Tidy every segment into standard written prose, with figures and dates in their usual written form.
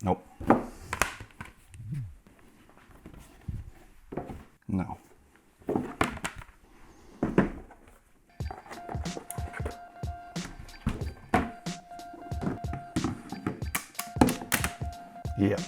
Nope. No. Yep.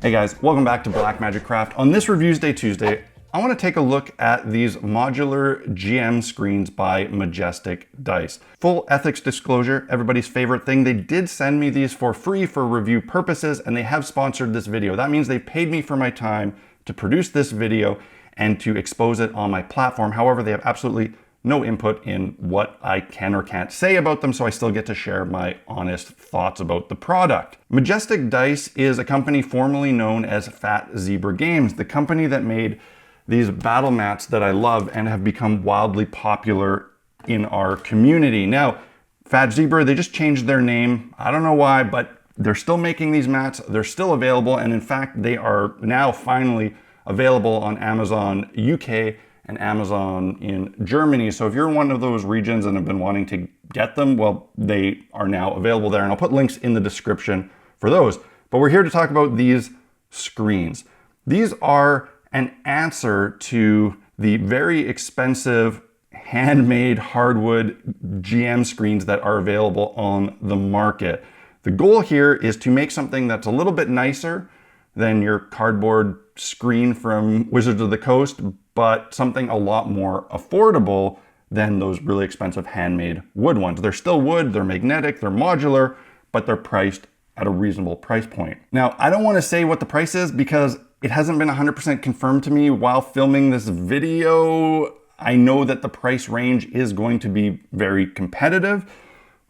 Hey guys, welcome back to Black Magic Craft. On this Reviews Day Tuesday, I want to take a look at these modular GM screens by Majestic Dice. Full ethics disclosure, everybody's favorite thing. They did send me these for free for review purposes, and they have sponsored this video. That means they paid me for my time to produce this video and to expose it on my platform. However, they have absolutely no input in what I can or can't say about them, so I still get to share my honest thoughts about the product. Majestic Dice is a company formerly known as Fat Zebra Games, the company that made these battle mats that I love and have become wildly popular in our community. Now, Fat Zebra, they just changed their name. I don't know why, but they're still making these mats. They're still available, and in fact, they are now finally available on Amazon UK and Amazon in Germany. So if you're in one of those regions and have been wanting to get them, well, they are now available there. And I'll put links in the description for those. But we're here to talk about these screens. These are an answer to the very expensive handmade hardwood GM screens that are available on the market. The goal here is to make something that's a little bit nicer than your cardboard screen from Wizards of the Coast, but something a lot more affordable than those really expensive handmade wood ones. They're still wood, they're magnetic, they're modular, but they're priced at a reasonable price point. Now, I don't want to say what the price is because it hasn't been 100% confirmed to me while filming this video. I know that the price range is going to be very competitive,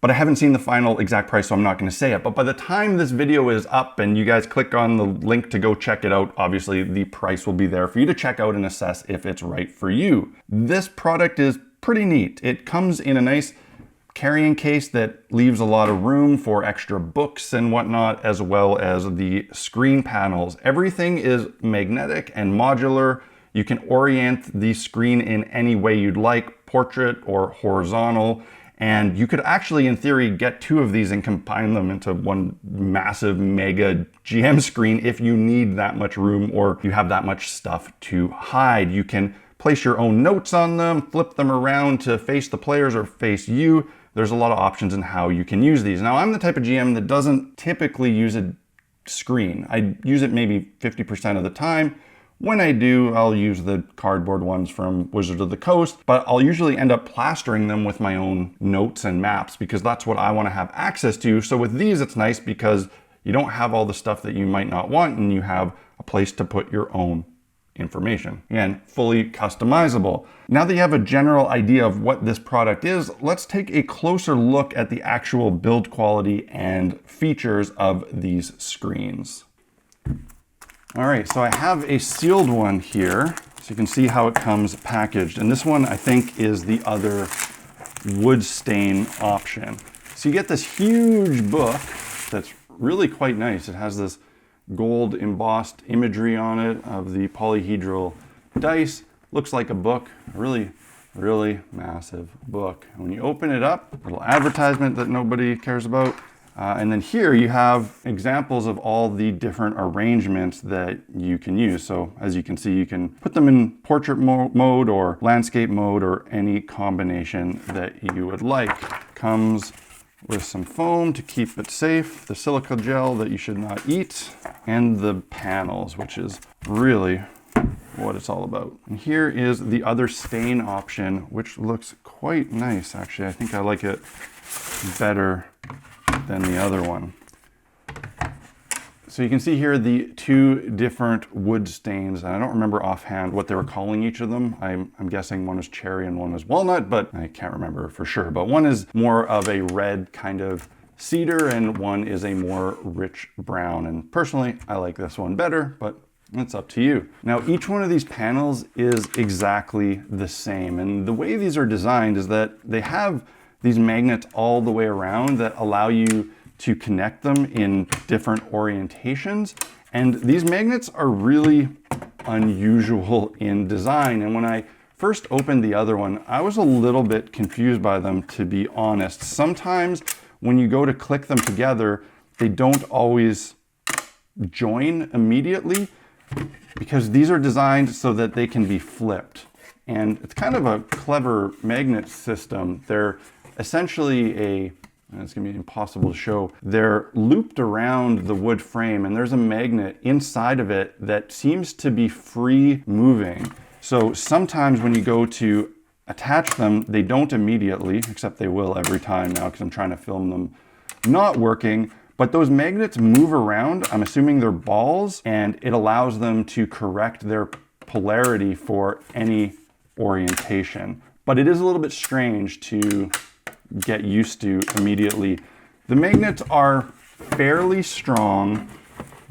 but I haven't seen the final exact price, so I'm not going to say it. But by the time this video is up and you guys click on the link to go check it out, obviously the price will be there for you to check out and assess if it's right for you. This product is pretty neat. It comes in a nice carrying case that leaves a lot of room for extra books and whatnot, as well as the screen panels. Everything is magnetic and modular. You can orient the screen in any way you'd like, portrait or horizontal. And you could actually, in theory, get two of these and combine them into one massive mega GM screen if you need that much room or you have that much stuff to hide. You can place your own notes on them, flip them around to face the players or face you. There's a lot of options in how you can use these. Now, I'm the type of GM that doesn't typically use a screen. I use it maybe 50% of the time. When I do, I'll use the cardboard ones from Wizards of the Coast, but I'll usually end up plastering them with my own notes and maps because that's what I want to have access to. So with these, it's nice because you don't have all the stuff that you might not want and you have a place to put your own information. Again, fully customizable. Now that you have a general idea of what this product is, let's take a closer look at the actual build quality and features of these screens. All right, so I have a sealed one here, so you can see how it comes packaged. And this one, I think, is the other wood stain option. So you get this huge book that's really quite nice. It has this gold embossed imagery on it of the polyhedral dice. Looks like a book, a really, really massive book. And when you open it up, a little advertisement that nobody cares about. And then here you have examples of all the different arrangements that you can use. So as you can see, you can put them in portrait mode or landscape mode or any combination that you would like. Comes with some foam to keep it safe, the silica gel that you should not eat, and the panels, which is really what it's all about. And here is the other stain option, which looks quite nice, actually. I think I like it better than the other one. So you can see here the two different wood stains. And I don't remember offhand what they were calling each of them. I'm guessing one was cherry and one was walnut, but I can't remember for sure. But one is more of a red kind of cedar and one is a more rich brown. And personally, I like this one better, but it's up to you. Now, each one of these panels is exactly the same. And the way these are designed is that they have these magnets all the way around that allow you to connect them in different orientations. And these magnets are really unusual in design. And when I first opened the other one, I was a little bit confused by them, to be honest. Sometimes when you go to click them together, they don't always join immediately, because these are designed so that they can be flipped. And it's kind of a clever magnet system. They're essentially it's gonna be impossible to show. They're looped around the wood frame, and there's a magnet inside of it that seems to be free moving. So sometimes when you go to attach them, they don't immediately, except they will every time now because I'm trying to film them not working. But those magnets move around. I'm assuming they're balls, and it allows them to correct their polarity for any orientation. But it is a little bit strange to get used to immediately. The magnets are fairly strong,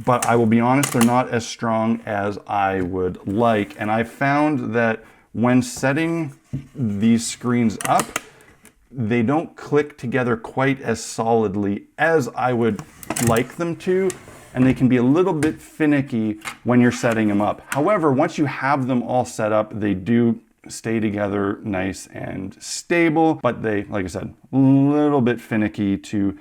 but I will be honest, they're not as strong as I would like. And I found that when setting these screens up, they don't click together quite as solidly as I would like them to, and they can be a little bit finicky when you're setting them up. However, once you have them all set up, they do stay together nice and stable, but they, like I said, a little bit finicky to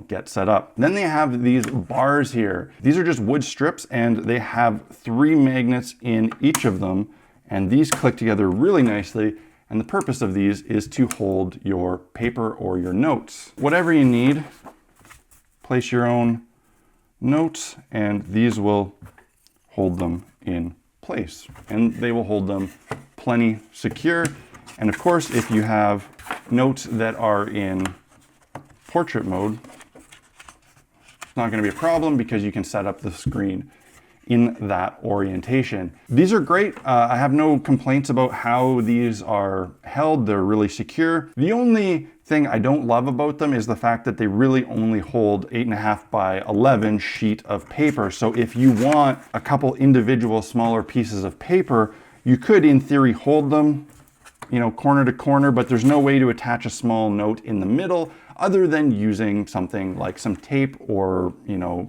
get set up. Then they have these bars here. These are just wood strips, and they have 3 magnets in each of them, and these click together really nicely. And the purpose of these is to hold your paper or your notes. Whatever you need, place your own notes, and these will hold them in place. And they will hold them plenty secure. And of course, if you have notes that are in portrait mode, it's not going to be a problem because you can set up the screen in that orientation. These are great. I have no complaints about how these are held. They're really secure. The only thing I don't love about them is the fact that they really only hold 8.5 by 11 sheet of paper. So if you want a couple individual smaller pieces of paper, you could in theory hold them, corner to corner, but there's no way to attach a small note in the middle other than using something like some tape or,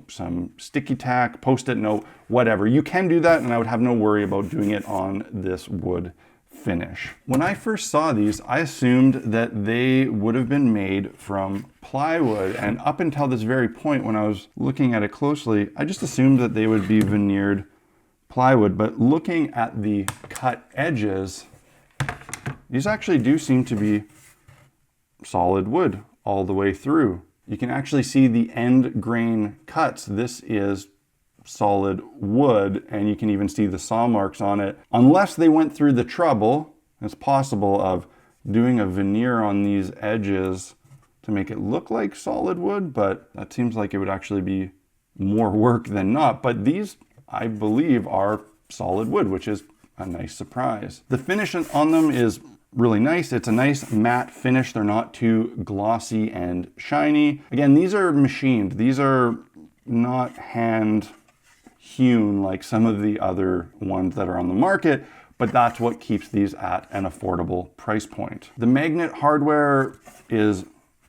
some sticky tack, post-it note, whatever. You can do that, and I would have no worry about doing it on this wood finish. When I first saw these, I assumed that they would have been made from plywood, and up until this very point when I was looking at it closely, I just assumed that they would be veneered plywood. But looking at the cut edges, these actually do seem to be solid wood all the way through. You can actually see the end grain cuts. This is solid wood, and you can even see the saw marks on it. Unless they went through the trouble, it's possible, of doing a veneer on these edges to make it look like solid wood, but that seems like it would actually be more work than not. But these, I believe, are solid wood, which is a nice surprise. The finish on them is really nice. It's a nice matte finish. They're not too glossy and shiny. Again, these are machined. These are not hand hewn like some of the other ones that are on the market, but that's what keeps these at an affordable price point. The magnet hardware is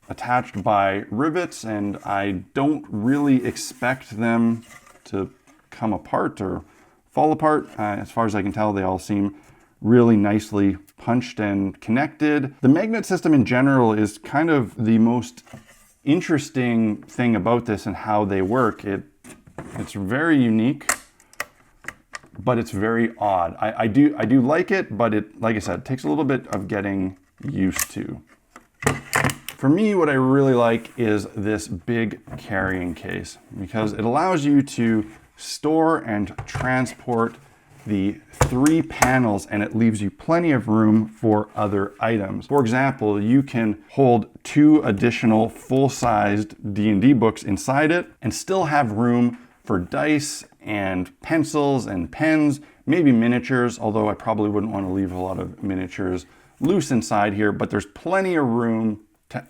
attached by rivets, and I don't really expect them to come apart or fall apart. As far as I can tell, they all seem really nicely punched and connected. The magnet system in general is kind of the most interesting thing about this and how they work. It's very unique, but it's very odd. I do like it, but it, like I said, takes a little bit of getting used to. For me, what I really like is this big carrying case, because it allows you to store and transport the 3 panels, and it leaves you plenty of room for other items. For example, you can hold 2 additional full-sized D&D books inside it and still have room for dice and pencils and pens, maybe miniatures, although I probably wouldn't want to leave a lot of miniatures loose inside here, but there's plenty of room to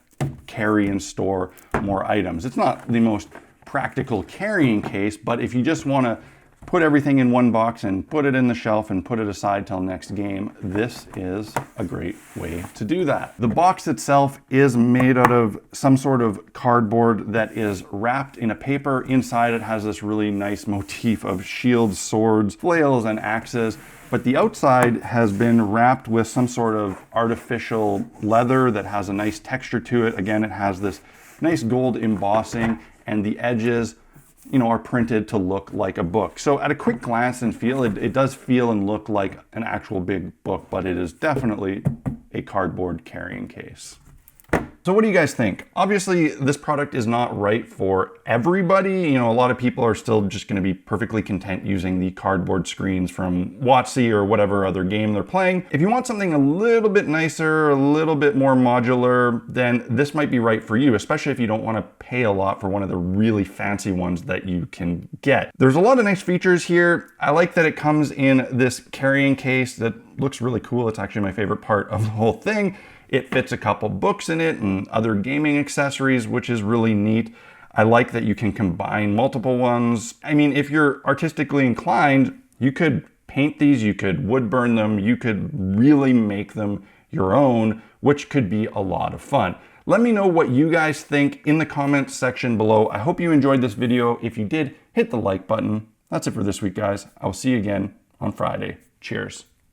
carry and store more items. It's not the most practical carrying case, but if you just want to put everything in one box and put it in the shelf and put it aside till next game, this is a great way to do that. The box itself is made out of some sort of cardboard that is wrapped in a paper. Inside it has this really nice motif of shields, swords, flails, and axes. But the outside has been wrapped with some sort of artificial leather that has a nice texture to it. Again, it has this nice gold embossing, and the edges, you know, are printed to look like a book. So at a quick glance and feel, it does feel and look like an actual big book, but it is definitely a cardboard carrying case. So what do you guys think? Obviously, this product is not right for everybody. You know, a lot of people are still just going to be perfectly content using the cardboard screens from WotC or whatever other game they're playing. If you want something a little bit nicer, a little bit more modular, then this might be right for you, especially if you don't want to pay a lot for one of the really fancy ones that you can get. There's a lot of nice features here. I like that it comes in this carrying case that looks really cool. It's actually my favorite part of the whole thing. It fits a couple books in it and other gaming accessories, which is really neat. I like that you can combine multiple ones. I mean, if you're artistically inclined, you could paint these, you could wood burn them, you could really make them your own, which could be a lot of fun. Let me know what you guys think in the comments section below. I hope you enjoyed this video. If you did, hit the like button. That's it for this week, guys. I will see you again on Friday. Cheers.